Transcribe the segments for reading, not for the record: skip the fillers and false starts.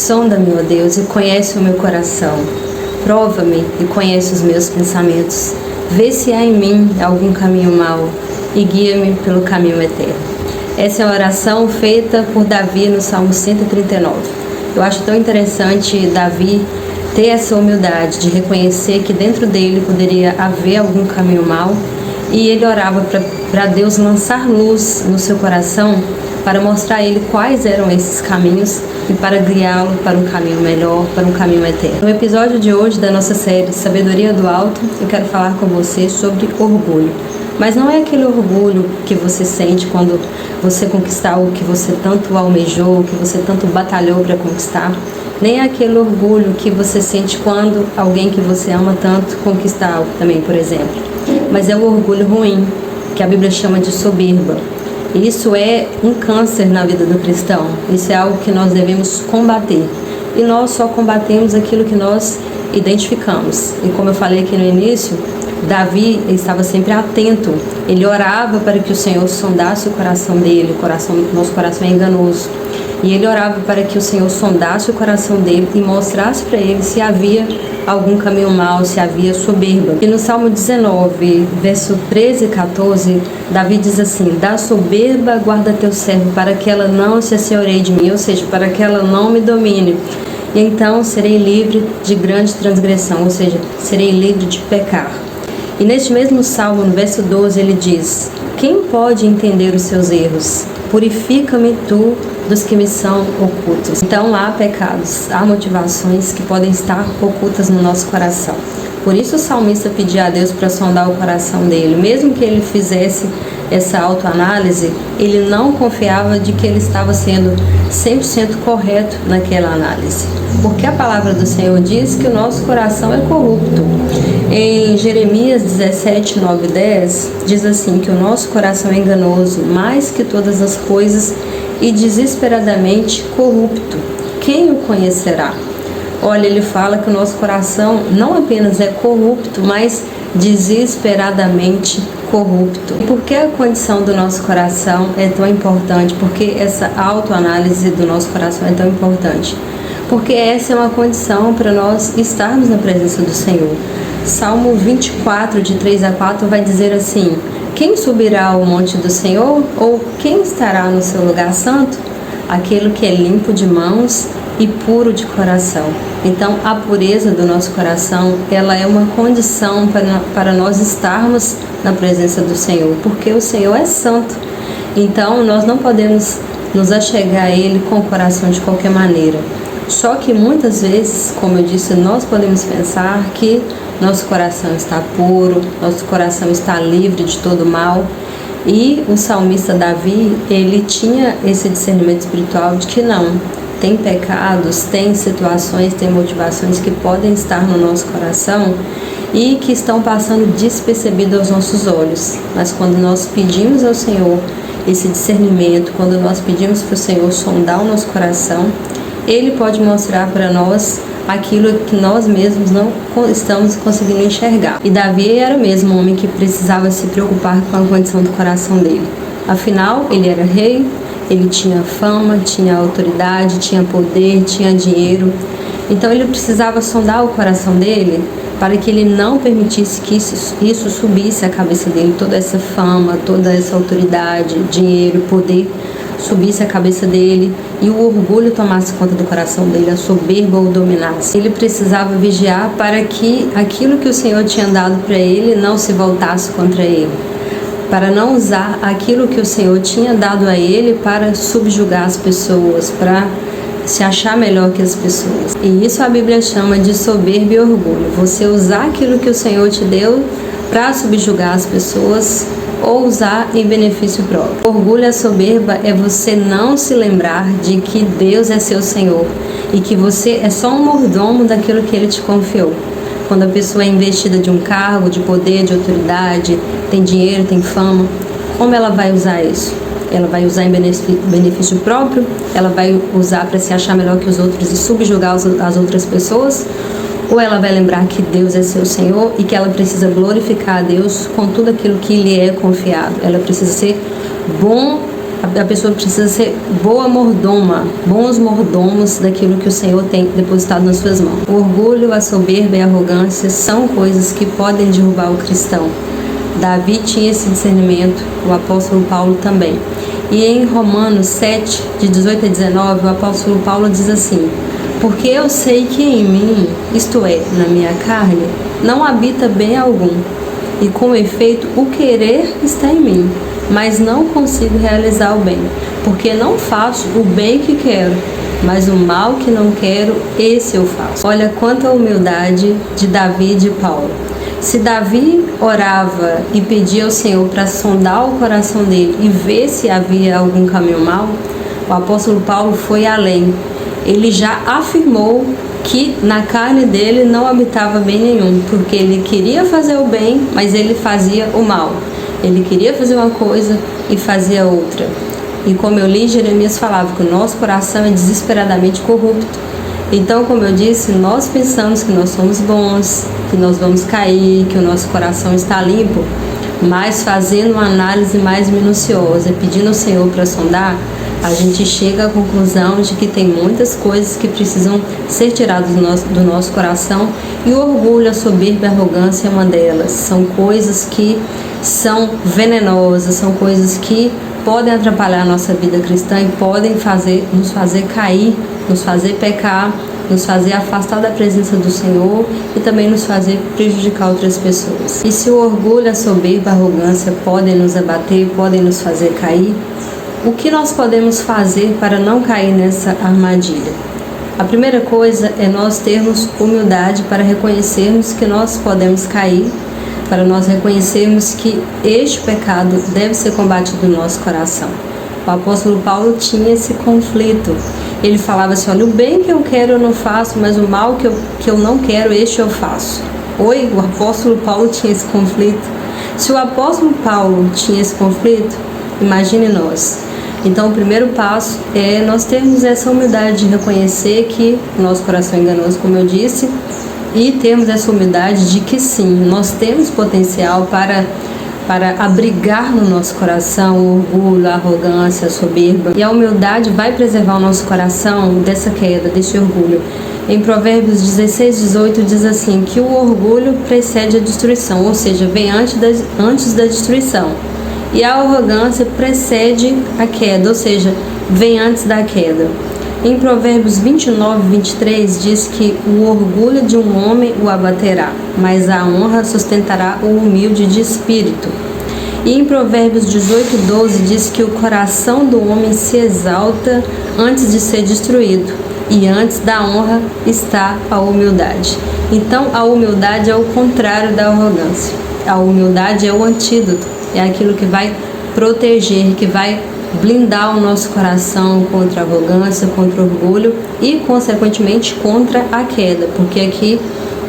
Sonda-me, ó Deus, e conhece o meu coração. Prova-me e conhece os meus pensamentos. Vê se há em mim algum caminho mau e guia-me pelo caminho eterno. Essa é a oração feita por Davi no Salmo 139. Eu acho tão interessante Davi ter essa humildade de reconhecer que dentro dele poderia haver algum caminho mau, e ele orava para Deus lançar luz no seu coração para mostrar a ele quais eram esses caminhos e para guiá-lo para um caminho melhor, para um caminho eterno. No episódio de hoje da nossa série Sabedoria do Alto, eu quero falar com você sobre orgulho. Mas não é aquele orgulho que você sente quando você conquistar o que você tanto almejou, o que você tanto batalhou para conquistar. Nem é aquele orgulho que você sente quando alguém que você ama tanto conquista algo também, por exemplo. Mas é o orgulho ruim, que a Bíblia chama de soberba. Isso é um câncer na vida do cristão. Isso é algo que nós devemos combater. E nós só combatemos aquilo que nós identificamos. E como eu falei aqui no início, Davi estava sempre atento. Ele orava para que o Senhor sondasse o coração dele. Nosso coração é enganoso. E ele orava para que o Senhor sondasse o coração dele e mostrasse para ele se havia algum caminho mau, se havia soberba. E no Salmo 19, verso 13 e 14, Davi diz assim: da soberba guarda teu servo, para que ela não se assenhoreie de mim, ou seja, para que ela não me domine. E então serei livre de grande transgressão, ou seja, serei livre de pecar. E neste mesmo Salmo, no verso 12, ele diz: quem pode entender os seus erros? Purifica-me tu dos que me são ocultos. Então há pecados, há motivações que podem estar ocultas no nosso coração. Por isso o salmista pedia a Deus para sondar o coração dele. Mesmo que ele fizesse essa autoanálise, ele não confiava de que ele estava sendo 100% correto naquela análise. Porque a palavra do Senhor diz que o nosso coração é corrupto. Em Jeremias 17, 9 e 10, diz assim que o nosso coração é enganoso mais que todas as coisas e desesperadamente corrupto. Quem o conhecerá? Olha, ele fala que o nosso coração não apenas é corrupto, mas desesperadamente corrupto. E por que a condição do nosso coração é tão importante? Porque essa autoanálise do nosso coração é tão importante? Porque essa é uma condição para nós estarmos na presença do Senhor. Salmo 24, de 3 a 4, vai dizer assim: quem subirá ao monte do Senhor? Ou quem estará no seu lugar santo? Aquele que é limpo de mãos e puro de coração. Então, a pureza do nosso coração, ela é uma condição para nós estarmos na presença do Senhor, porque o Senhor é santo. Então, nós não podemos nos achegar a Ele com o coração de qualquer maneira. Só que muitas vezes, como eu disse, nós podemos pensar que nosso coração está puro, nosso coração está livre de todo mal. E o salmista Davi, ele tinha esse discernimento espiritual de que não, tem pecados, tem situações, tem motivações que podem estar no nosso coração e que estão passando despercebido aos nossos olhos. Mas quando nós pedimos ao Senhor esse discernimento, quando nós pedimos para o Senhor sondar o nosso coração, Ele pode mostrar para nós aquilo que nós mesmos não estamos conseguindo enxergar. E Davi era mesmo um homem que precisava se preocupar com a condição do coração dele. Afinal, ele era rei, ele tinha fama, tinha autoridade, tinha poder, tinha dinheiro. Então ele precisava sondar o coração dele para que ele não permitisse que isso subisse à cabeça dele, toda essa fama, toda essa autoridade, dinheiro, poder, subisse a cabeça dele e o orgulho tomasse conta do coração dele, a soberba o dominasse. Ele precisava vigiar para que aquilo que o Senhor tinha dado para ele não se voltasse contra ele, para não usar aquilo que o Senhor tinha dado a ele para subjugar as pessoas, para se achar melhor que as pessoas. E isso a Bíblia chama de soberba e orgulho. Você usar aquilo que o Senhor te deu para subjugar as pessoas ou usar em benefício próprio. Orgulho e soberba é você não se lembrar de que Deus é seu Senhor e que você é só um mordomo daquilo que Ele te confiou. Quando a pessoa é investida de um cargo, de poder, de autoridade, tem dinheiro, tem fama, como ela vai usar isso? Ela vai usar em benefício próprio? Ela vai usar para se achar melhor que os outros e subjugar as outras pessoas? Ou ela vai lembrar que Deus é seu Senhor e que ela precisa glorificar a Deus com tudo aquilo que lhe é confiado? Ela precisa ser bom A pessoa precisa ser boa mordoma, bons mordomos daquilo que o Senhor tem depositado nas suas mãos. O orgulho, a soberba e a arrogância são coisas que podem derrubar o cristão. Davi tinha esse discernimento, o apóstolo Paulo também. E em Romanos 7, de 18 a 19, o apóstolo Paulo diz assim: porque eu sei que em mim, isto é, na minha carne, não habita bem algum, e com efeito o querer está em mim, mas não consigo realizar o bem, porque não faço o bem que quero, mas o mal que não quero, esse eu faço. Olha quanta humildade de Davi e de Paulo. Se Davi orava e pedia ao Senhor para sondar o coração dele e ver se havia algum caminho mau, o apóstolo Paulo foi além. Ele já afirmou que na carne dele não habitava bem nenhum, porque ele queria fazer o bem, mas ele fazia o mal. Ele queria fazer uma coisa e fazia outra. E como eu li, Jeremias falava que o nosso coração é desesperadamente corrupto. Então, como eu disse, nós pensamos que nós somos bons, que nós vamos cair, que o nosso coração está limpo, mas fazendo uma análise mais minuciosa, pedindo ao Senhor para sondar, a gente chega à conclusão de que tem muitas coisas que precisam ser tiradas do nosso coração, e o orgulho, a soberba e a arrogância é uma delas. São coisas que são venenosas, são coisas que podem atrapalhar a nossa vida cristã e podem nos fazer cair, nos fazer pecar, nos fazer afastar da presença do Senhor e também nos fazer prejudicar outras pessoas. E se o orgulho, a soberba, a arrogância podem nos abater, podem nos fazer cair, o que nós podemos fazer para não cair nessa armadilha? A primeira coisa é nós termos humildade para reconhecermos que nós podemos cair, para nós reconhecermos que este pecado deve ser combatido no nosso coração. O apóstolo Paulo tinha esse conflito. Ele falava assim: olha, o bem que eu quero eu não faço, mas o mal que eu não quero, este eu faço. Oi, o apóstolo Paulo tinha esse conflito. Se o apóstolo Paulo tinha esse conflito, imagine nós. Então, o primeiro passo é nós termos essa humildade de reconhecer que o nosso coração é enganoso, como eu disse, e termos essa humildade de que sim, nós temos potencial para abrigar no nosso coração o orgulho, a arrogância, a soberba. E a humildade vai preservar o nosso coração dessa queda, desse orgulho. Em Provérbios 16, 18 diz assim, que o orgulho precede a destruição, ou seja, vem antes da destruição. E a arrogância precede a queda, ou seja, vem antes da queda. Em Provérbios 29, 23 diz que o orgulho de um homem o abaterá, mas a honra sustentará o humilde de espírito. E em Provérbios 18, 12 diz que o coração do homem se exalta antes de ser destruído, e antes da honra está a humildade. Então, a humildade é o contrário da arrogância. A humildade é o antídoto. É aquilo que vai proteger, que vai blindar o nosso coração contra a arrogância, contra o orgulho e, consequentemente, contra a queda. Porque aqui,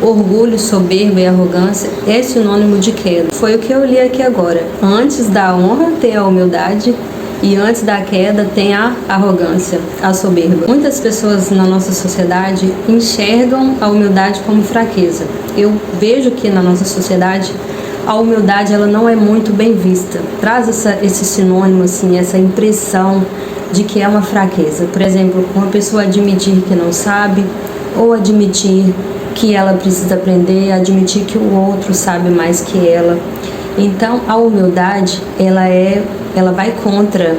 orgulho, soberba e arrogância é sinônimo de queda. Foi o que eu li aqui agora. Antes da honra tem a humildade e antes da queda tem a arrogância, a soberba. Muitas pessoas na nossa sociedade enxergam a humildade como fraqueza. Eu vejo que na nossa sociedade a humildade ela não é muito bem vista. Traz esse sinônimo, assim, essa impressão de que é uma fraqueza. Por exemplo, uma pessoa admitir que não sabe, ou admitir que ela precisa aprender, admitir que o outro sabe mais que ela. Então, a humildade, ela vai contra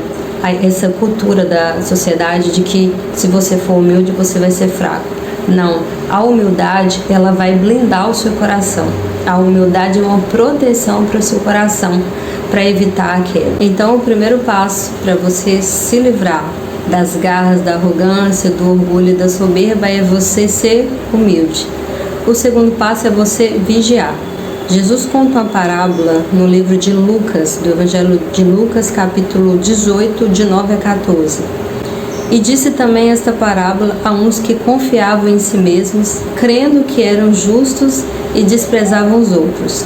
essa cultura da sociedade de que se você for humilde, você vai ser fraco. Não, a humildade, ela vai blindar o seu coração. A humildade é uma proteção para o seu coração, para evitar a queda. Então, o primeiro passo para você se livrar das garras da arrogância, do orgulho e da soberba é você ser humilde. O segundo passo é você vigiar. Jesus conta uma parábola no livro de Lucas, do Evangelho de Lucas, capítulo 18, de 9 a 14. E disse também esta parábola a uns que confiavam em si mesmos, crendo que eram justos e desprezavam os outros.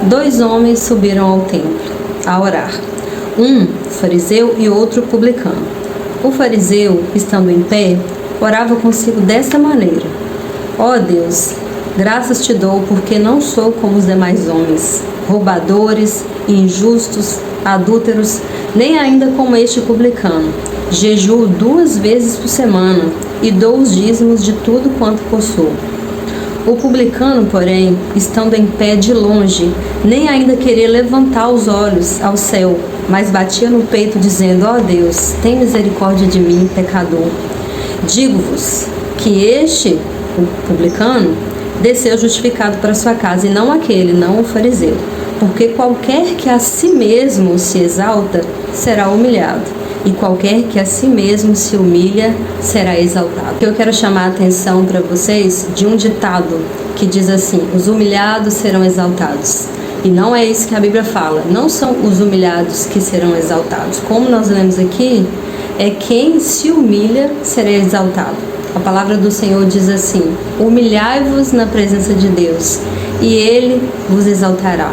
2 homens subiram ao templo a orar, um fariseu e outro publicano. O fariseu, estando em pé, orava consigo desta maneira: ó Deus, graças te dou porque não sou como os demais homens, roubadores, injustos, adúlteros, nem ainda como este publicano. Jejuo 2 vezes por semana e dou os dízimos de tudo quanto possuo. O publicano, porém, estando em pé de longe, nem ainda queria levantar os olhos ao céu, mas batia no peito, dizendo: ó Deus, tem misericórdia de mim, pecador. Digo-vos que este, o publicano, desceu justificado para sua casa, e não aquele, não o fariseu. Porque qualquer que a si mesmo se exalta, será humilhado, e qualquer que a si mesmo se humilha, será exaltado. Eu quero chamar a atenção para vocês de um ditado que diz assim: os humilhados serão exaltados. E não é isso que a Bíblia fala. Não são os humilhados que serão exaltados. Como nós lemos aqui, é quem se humilha será exaltado. A palavra do Senhor diz assim: humilhai-vos na presença de Deus, e Ele vos exaltará.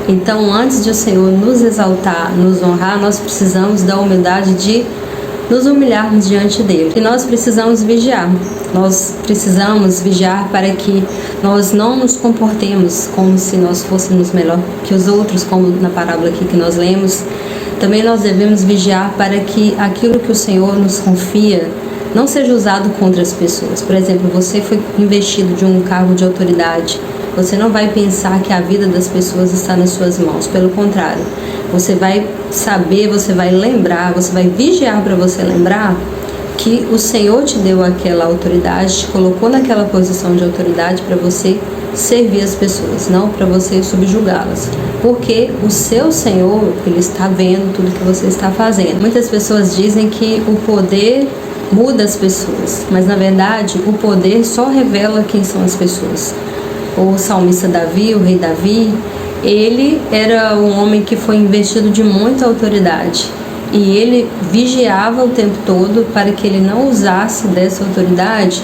Então, antes de o Senhor nos exaltar, nos honrar, nós precisamos da humildade de nos humilharmos diante dele. E nós precisamos vigiar. Nós precisamos vigiar para que nós não nos comportemos como se nós fôssemos melhor que os outros, como na parábola aqui que nós lemos. Também nós devemos vigiar para que aquilo que o Senhor nos confia não seja usado contra as pessoas. Por exemplo, você foi investido de um cargo de autoridade. Você não vai pensar que a vida das pessoas está nas suas mãos. Pelo contrário, você vai saber, você vai lembrar, você vai vigiar para você lembrar que o Senhor te deu aquela autoridade, te colocou naquela posição de autoridade para você servir as pessoas, não para você subjugá-las. Porque o seu Senhor, Ele está vendo tudo que você está fazendo. Muitas pessoas dizem que o poder muda as pessoas, mas na verdade o poder só revela quem são as pessoas. O salmista Davi, o rei Davi, ele era um homem que foi investido de muita autoridade e ele vigiava o tempo todo para que ele não usasse dessa autoridade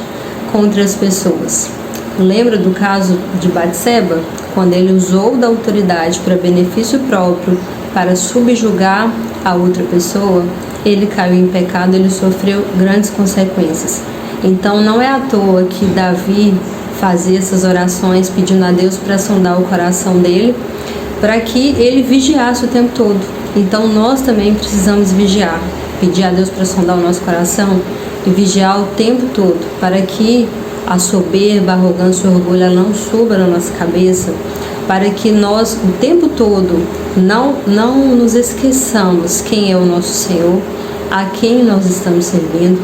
contra as pessoas. Lembra do caso de Batseba? Quando ele usou da autoridade para benefício próprio, para subjugar a outra pessoa, ele caiu em pecado, ele sofreu grandes consequências. Então não é à toa que Davi fazia essas orações pedindo a Deus para sondar o coração dele, para que ele vigiasse o tempo todo. Então nós também precisamos vigiar, pedir a Deus para sondar o nosso coração e vigiar o tempo todo, para que a soberba, a arrogância e o orgulho não suba na nossa cabeça, para que nós o tempo todo não nos esqueçamos quem é o nosso Senhor, a quem nós estamos servindo,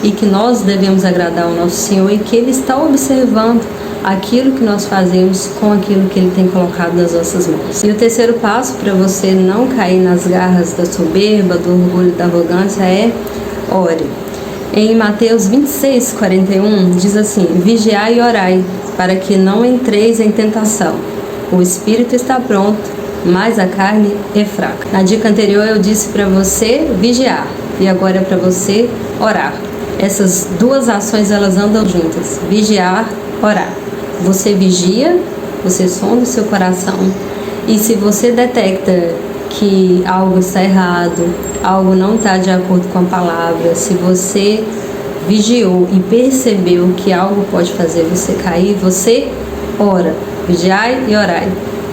e que nós devemos agradar ao nosso Senhor e que Ele está observando aquilo que nós fazemos com aquilo que Ele tem colocado nas nossas mãos. E o terceiro passo para você não cair nas garras da soberba, do orgulho e da arrogância é ore. Em Mateus 26:41 diz assim: vigiai e orai, para que não entreis em tentação. O espírito está pronto, mas a carne é fraca. Na dica anterior eu disse para você vigiar e agora é para você orar. Essas duas ações elas andam juntas: vigiar, orar. Você vigia, você sonda o seu coração, e se você detecta que algo está errado, algo não está de acordo com a palavra, se você vigiou e percebeu que algo pode fazer você cair, você ora. Vigiai e orai.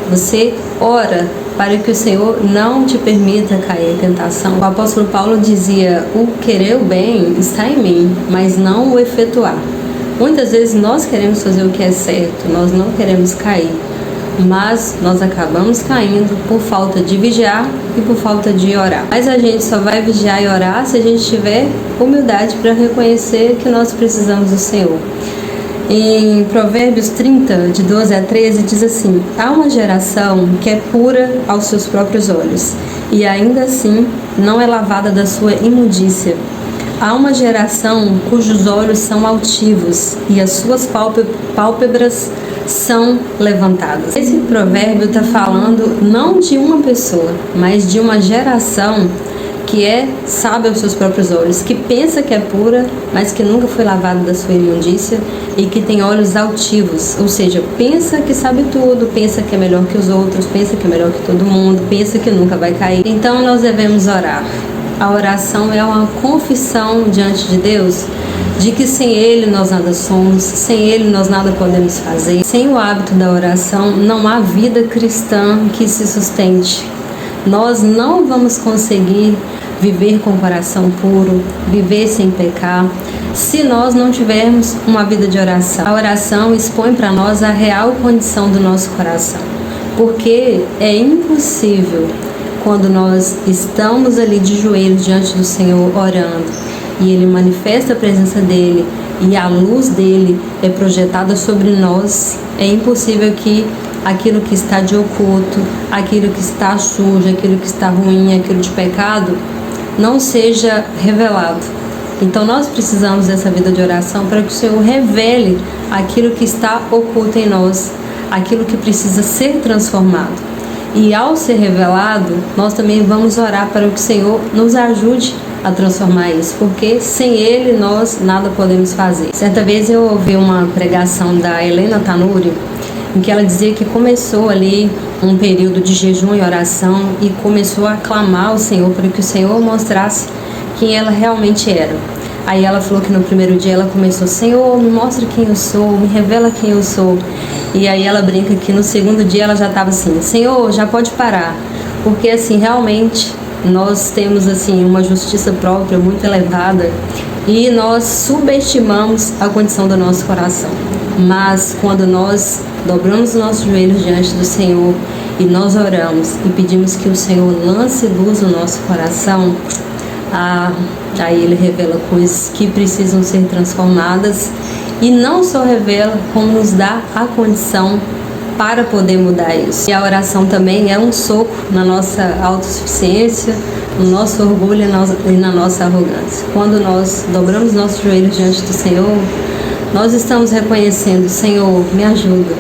Você ora para que o Senhor não te permita cair em tentação. O apóstolo Paulo dizia: o querer o bem está em mim, mas não o efetuar. Muitas vezes nós queremos fazer o que é certo, nós não queremos cair, mas nós acabamos caindo por falta de vigiar e por falta de orar. Mas a gente só vai vigiar e orar se a gente tiver humildade para reconhecer que nós precisamos do Senhor. Em Provérbios 30, de 12 a 13, diz assim: há uma geração que é pura aos seus próprios olhos, e ainda assim não é lavada da sua imundícia. Há uma geração cujos olhos são altivos, e as suas pálpebras são levantadas. Esse provérbio está falando não de uma pessoa, mas de uma geração que é sábia aos seus próprios olhos, que pensa que é pura, mas que nunca foi lavada da sua imundícia, e que tem olhos altivos, ou seja, pensa que sabe tudo, pensa que é melhor que os outros, pensa que é melhor que todo mundo, pensa que nunca vai cair. Então nós devemos orar. A oração é uma confissão diante de Deus de que sem Ele nós nada somos, sem Ele nós nada podemos fazer. Sem o hábito da oração não há vida cristã que se sustente. nós não vamos conseguir viver com o coração puro, viver sem pecar, se nós não tivermos uma vida de oração. A oração expõe para nós a real condição do nosso coração, porque é impossível, quando nós estamos ali de joelhos diante do Senhor orando, e Ele manifesta a presença dEle, e a luz dEle é projetada sobre nós, é impossível que aquilo que está de oculto, aquilo que está sujo, aquilo que está ruim, aquilo de pecado, não seja revelado. Então nós precisamos dessa vida de oração para que o Senhor revele aquilo que está oculto em nós, aquilo que precisa ser transformado. E ao ser revelado, nós também vamos orar para que o Senhor nos ajude a transformar isso, porque sem Ele nós nada podemos fazer. Certa vez eu ouvi uma pregação da Helena Tanuri, em que ela dizia que começou ali um período de jejum e oração e começou a clamar ao Senhor para que o Senhor mostrasse quem ela realmente era. Aí ela falou que no primeiro dia ela começou: Senhor, me mostra quem eu sou, me revela quem eu sou. E aí ela brinca que no segundo dia ela já estava assim: Senhor, já pode parar, porque assim realmente nós temos assim uma justiça própria muito elevada e nós subestimamos a condição do nosso coração. Mas quando nós dobramos os nossos joelhos diante do Senhor e nós oramos e pedimos que o Senhor lance luz no nosso coração, aí Ele revela coisas que precisam ser transformadas, e não só revela, como nos dá a condição para poder mudar isso. E a oração também é um soco na nossa autossuficiência, no nosso orgulho e na nossa arrogância. Quando nós dobramos nossos joelhos diante do Senhor, nós estamos reconhecendo: Senhor, me ajuda.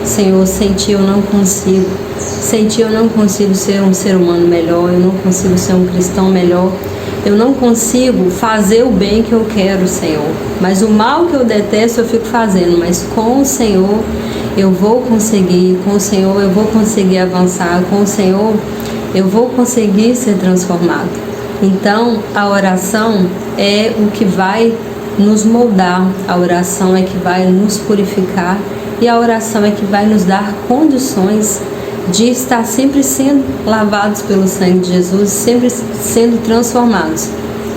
Senhor, sem Ti eu não consigo. Sem Ti eu não consigo ser um ser humano melhor, eu não consigo ser um cristão melhor. Eu não consigo fazer o bem que eu quero, Senhor. Mas o mal que eu detesto eu fico fazendo. Mas com o Senhor eu vou conseguir. Com o Senhor eu vou conseguir avançar. Com o Senhor eu vou conseguir ser transformado. Então a oração é o que vai nos moldar. A oração é que vai nos purificar. E a oração é que vai nos dar condições de estar sempre sendo lavados pelo sangue de Jesus, sempre sendo transformados.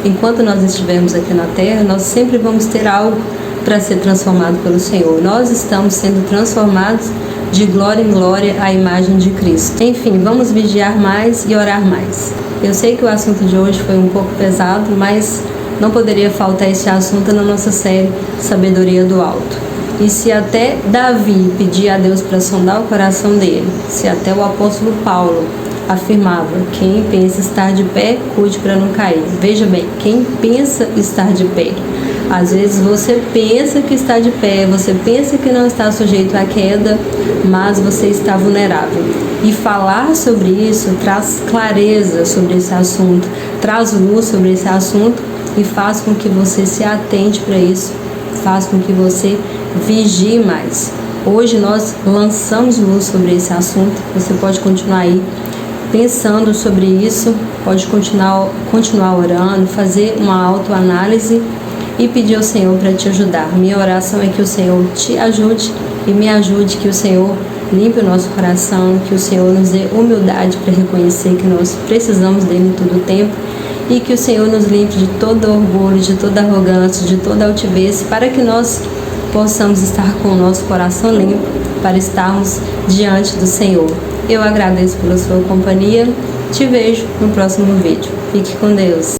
Enquanto nós estivermos aqui na terra, nós sempre vamos ter algo para ser transformado pelo Senhor. Nós estamos sendo transformados de glória em glória à imagem de Cristo. Enfim, vamos vigiar mais e orar mais. Eu sei que o assunto de hoje foi um pouco pesado, mas não poderia faltar esse assunto na nossa série Sabedoria do Alto. E se até Davi pedia a Deus para sondar o coração dele, se até o apóstolo Paulo afirmava: quem pensa estar de pé, cuide para não cair. Veja bem, quem pensa estar de pé. Às vezes você pensa que está de pé, você pensa que não está sujeito à queda, mas você está vulnerável. E falar sobre isso traz clareza sobre esse assunto, traz luz sobre esse assunto e faz com que você se atente para isso, faz com que você vigie mais. Hoje nós lançamos luz sobre esse assunto. Você pode continuar aí pensando sobre isso, pode continuar orando, fazer uma autoanálise e pedir ao Senhor para te ajudar. Minha oração é que o Senhor te ajude e me ajude, que o Senhor limpe o nosso coração, que o Senhor nos dê humildade para reconhecer que nós precisamos dele em todo o tempo, e que o Senhor nos limpe de todo orgulho, de toda arrogância, de toda altivez, para que nós possamos estar com o nosso coração limpo, para estarmos diante do Senhor. Eu agradeço pela sua companhia, te vejo no próximo vídeo. Fique com Deus.